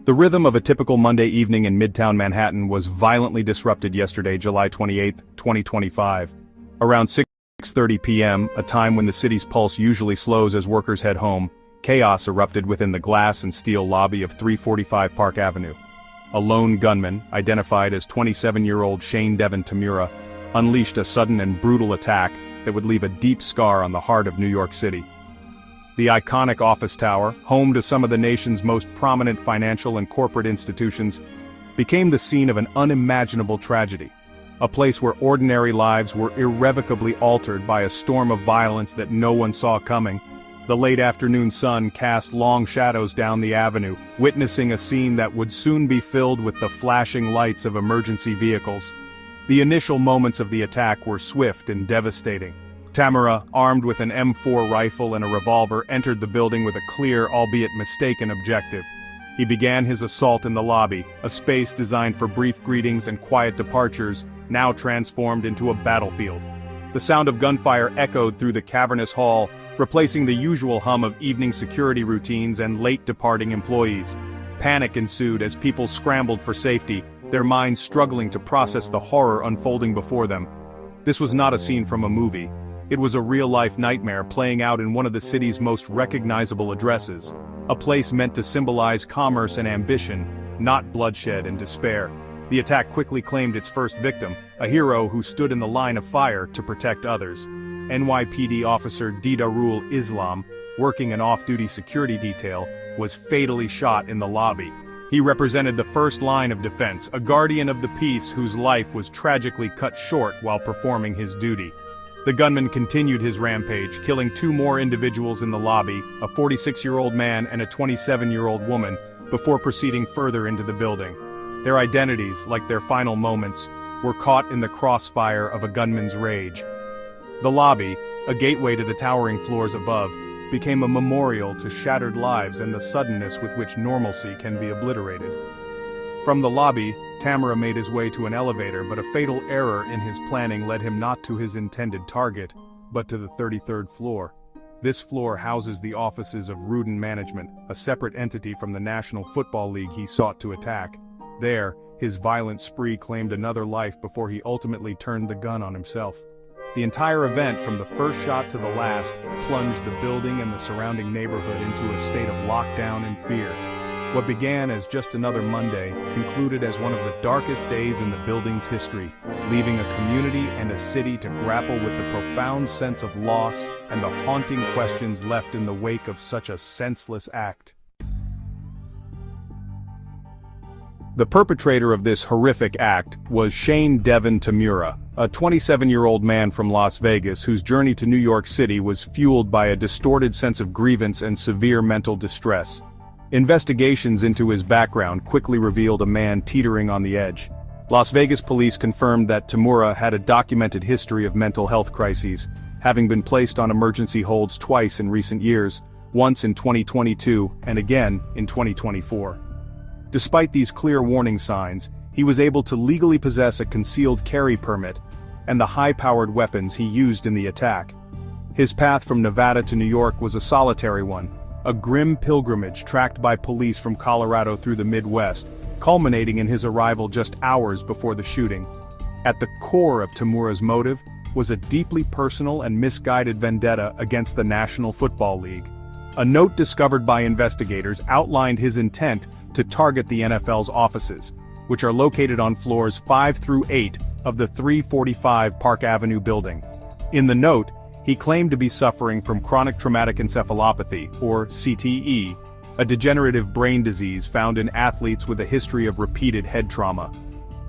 The rhythm of a typical Monday evening in midtown Manhattan was violently disrupted yesterday, July 28, 2025. Around 6:30 p.m., a time when the city's pulse usually slows as workers head home, chaos erupted within the glass and steel lobby of 345 Park Avenue. A lone gunman, identified as 27-year-old Shane Devin Tamura, unleashed a sudden and brutal attack that would leave a deep scar on the heart of New York City. The iconic office tower, home to some of the nation's most prominent financial and corporate institutions, became the scene of an unimaginable tragedy. A place where ordinary lives were irrevocably altered by a storm of violence that no one saw coming. The late afternoon sun cast long shadows down the avenue, witnessing a scene that would soon be filled with the flashing lights of emergency vehicles. The initial moments of the attack were swift and devastating. Tamura, armed with an M4 rifle and a revolver, entered the building with a clear, albeit mistaken, objective. He began his assault in the lobby, a space designed for brief greetings and quiet departures, now transformed into a battlefield. The sound of gunfire echoed through the cavernous hall, replacing the usual hum of evening security routines and late departing employees. Panic ensued as people scrambled for safety, their minds struggling to process the horror unfolding before them. This was not a scene from a movie. It was a real-life nightmare playing out in one of the city's most recognizable addresses, a place meant to symbolize commerce and ambition, not bloodshed and despair. The attack quickly claimed its first victim, a hero who stood in the line of fire to protect others. NYPD officer Didarul Islam, working an off-duty security detail, was fatally shot in the lobby. He represented the first line of defense, a guardian of the peace whose life was tragically cut short while performing his duty. The gunman continued his rampage, killing two more individuals in the lobby, a 46-year-old man and a 27-year-old woman, before proceeding further into the building. Their identities, like their final moments, were caught in the crossfire of a gunman's rage. The lobby, a gateway to the towering floors above, became a memorial to shattered lives and the suddenness with which normalcy can be obliterated. From the lobby, Tamura made his way to an elevator, but a fatal error in his planning led him not to his intended target, but to the 33rd floor. This floor houses the offices of Rudin Management, a separate entity from the National Football League he sought to attack. There, his violent spree claimed another life before he ultimately turned the gun on himself. The entire event, from the first shot to the last, plunged the building and the surrounding neighborhood into a state of lockdown and fear. What began as just another Monday concluded as one of the darkest days in the building's history, leaving a community and a city to grapple with the profound sense of loss and the haunting questions left in the wake of such a senseless act. The perpetrator of this horrific act was Shane Devin Tamura, a 27-year-old man from Las Vegas whose journey to New York City was fueled by a distorted sense of grievance and severe mental distress. Investigations into his background quickly revealed a man teetering on the edge. Las Vegas police confirmed that Tamura had a documented history of mental health crises, having been placed on emergency holds twice in recent years, once in 2022 and again in 2024. Despite these clear warning signs, he was able to legally possess a concealed carry permit and the high-powered weapons he used in the attack. His path from Nevada to New York was a solitary one, a grim pilgrimage tracked by police from Colorado through the Midwest, culminating in his arrival just hours before the shooting. At the core of Tamura's motive was a deeply personal and misguided vendetta against the National Football League. A note discovered by investigators outlined his intent to target the NFL's offices, which are located on floors 5 through 8 of the 345 Park Avenue building. In the note, he claimed to be suffering from chronic traumatic encephalopathy, or CTE, a degenerative brain disease found in athletes with a history of repeated head trauma.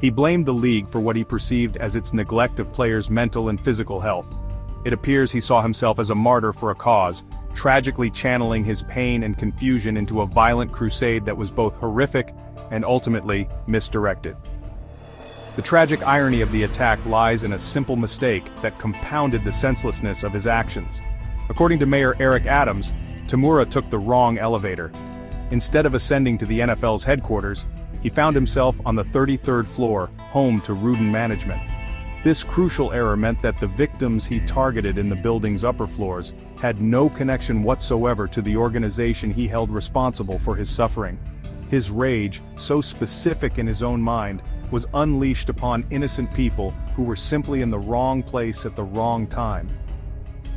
He blamed the league for what he perceived as its neglect of players' mental and physical health. It appears he saw himself as a martyr for a cause, tragically channeling his pain and confusion into a violent crusade that was both horrific and ultimately misdirected. The tragic irony of the attack lies in a simple mistake that compounded the senselessness of his actions. According to Mayor Eric Adams, Tamura took the wrong elevator. Instead of ascending to the NFL's headquarters, he found himself on the 33rd floor, home to Rudin Management. This crucial error meant that the victims he targeted in the building's upper floors had no connection whatsoever to the organization he held responsible for his suffering. His rage, so specific in his own mind, was unleashed upon innocent people who were simply in the wrong place at the wrong time.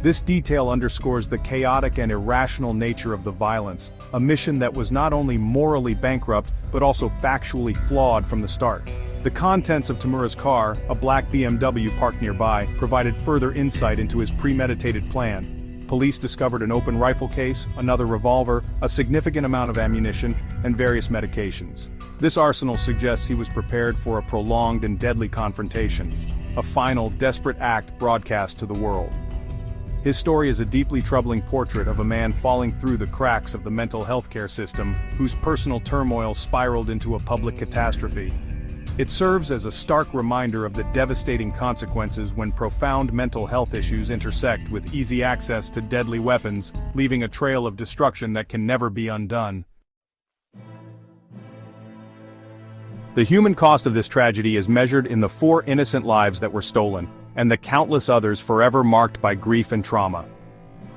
This detail underscores the chaotic and irrational nature of the violence, a mission that was not only morally bankrupt but also factually flawed from the start. The contents of Tamura's car, a black BMW parked nearby, provided further insight into his premeditated plan. Police discovered an open rifle case, another revolver, a significant amount of ammunition, and various medications. This arsenal suggests he was prepared for a prolonged and deadly confrontation, a final, desperate act broadcast to the world. His story is a deeply troubling portrait of a man falling through the cracks of the mental health care system, whose personal turmoil spiraled into a public catastrophe. It serves as a stark reminder of the devastating consequences when profound mental health issues intersect with easy access to deadly weapons, leaving a trail of destruction that can never be undone. The human cost of this tragedy is measured in the 4 innocent lives that were stolen, and the countless others forever marked by grief and trauma.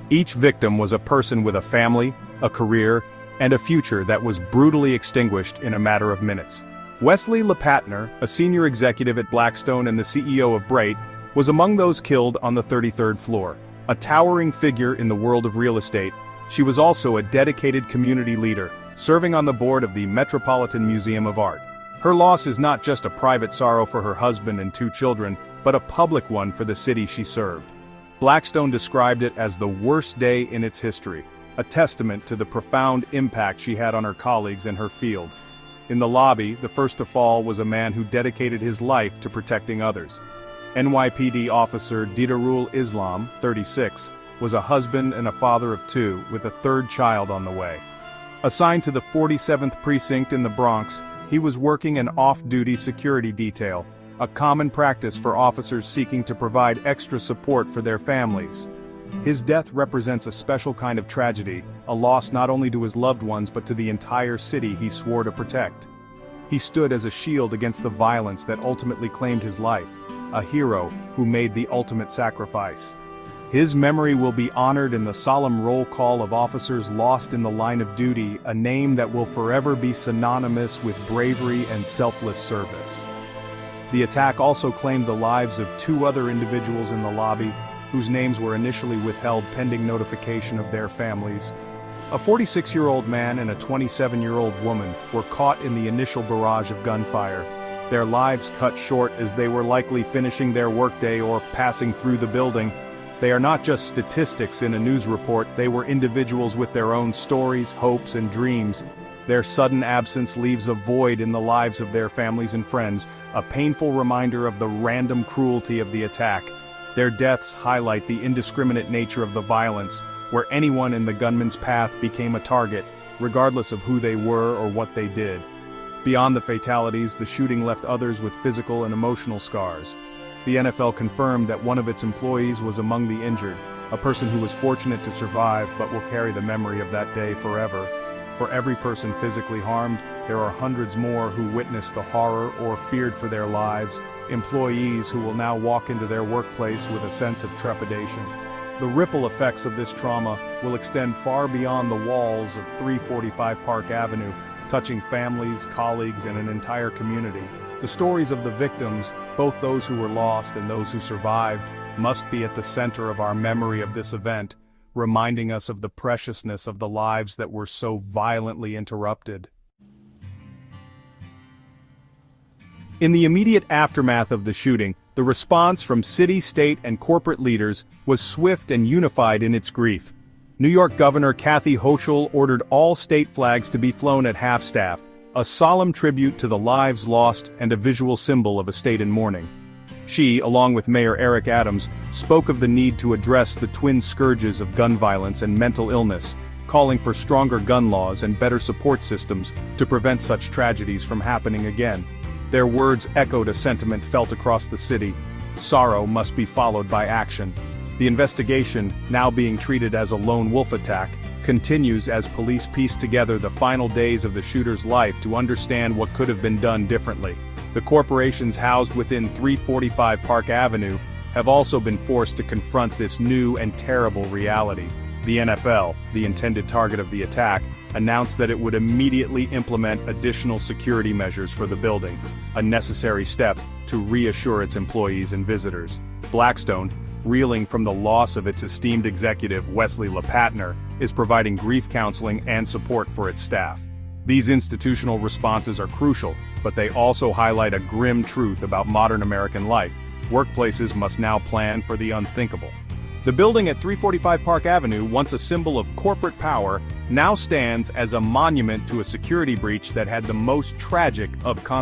Each victim was a person with a family, a career, and a future that was brutally extinguished in a matter of minutes. Wesley Lepatner, a senior executive at Blackstone and the CEO of Bright, was among those killed on the 33rd floor. A towering figure in the world of real estate, she was also a dedicated community leader, serving on the board of the Metropolitan Museum of Art. Her loss is not just a private sorrow for her husband and 2 children, but a public one for the city she served. Blackstone described it as the worst day in its history, a testament to the profound impact she had on her colleagues and her field. In the lobby, the first to fall was a man who dedicated his life to protecting others. NYPD officer Didarul Islam, 36, was a husband and a father of 2, with a 3rd child on the way. Assigned to the 47th precinct in the Bronx, he was working an off-duty security detail, a common practice for officers seeking to provide extra support for their families. His death represents a special kind of tragedy, a loss not only to his loved ones but to the entire city he swore to protect. He stood as a shield against the violence that ultimately claimed his life, a hero who made the ultimate sacrifice. His memory will be honored in the solemn roll call of officers lost in the line of duty, a name that will forever be synonymous with bravery and selfless service. The attack also claimed the lives of 2 other individuals in the lobby, whose names were initially withheld pending notification of their families. A 46-year-old man and a 27-year-old woman were caught in the initial barrage of gunfire, their lives cut short as they were likely finishing their workday or passing through the building. They are not just statistics in a news report, they were individuals with their own stories, hopes, and dreams. Their sudden absence leaves a void in the lives of their families and friends, a painful reminder of the random cruelty of the attack. Their deaths highlight the indiscriminate nature of the violence, where anyone in the gunman's path became a target, regardless of who they were or what they did. Beyond the fatalities, the shooting left others with physical and emotional scars. The NFL confirmed that one of its employees was among the injured, a person who was fortunate to survive but will carry the memory of that day forever. For every person physically harmed, there are hundreds more who witnessed the horror or feared for their lives, employees who will now walk into their workplace with a sense of trepidation. The ripple effects of this trauma will extend far beyond the walls of 345 Park Avenue, touching families, colleagues, and an entire community. The stories of the victims, both those who were lost and those who survived, must be at the center of our memory of this event, reminding us of the preciousness of the lives that were so violently interrupted. In the immediate aftermath of the shooting, the response from city, state, and corporate leaders was swift and unified in its grief. New York Governor Kathy Hochul ordered all state flags to be flown at half-staff, a solemn tribute to the lives lost and a visual symbol of a state in mourning. She, along with Mayor Eric Adams, spoke of the need to address the twin scourges of gun violence and mental illness, calling for stronger gun laws and better support systems to prevent such tragedies from happening again. Their words echoed a sentiment felt across the city: sorrow must be followed by action. The investigation, now being treated as a lone wolf attack, continues as police piece together the final days of the shooter's life to understand what could have been done differently. The corporations housed within 345 Park Avenue have also been forced to confront this new and terrible reality. The NFL, the intended target of the attack, announced that it would immediately implement additional security measures for the building, a necessary step to reassure its employees and visitors. Blackstone, reeling from the loss of its esteemed executive Wesley Lepatner, is providing grief counseling and support for its staff. These institutional responses are crucial, but they also highlight a grim truth about modern American life. Workplaces must now plan for the unthinkable. The building at 345 Park Avenue, once a symbol of corporate power, now stands as a monument to a security breach that had the most tragic of consequences.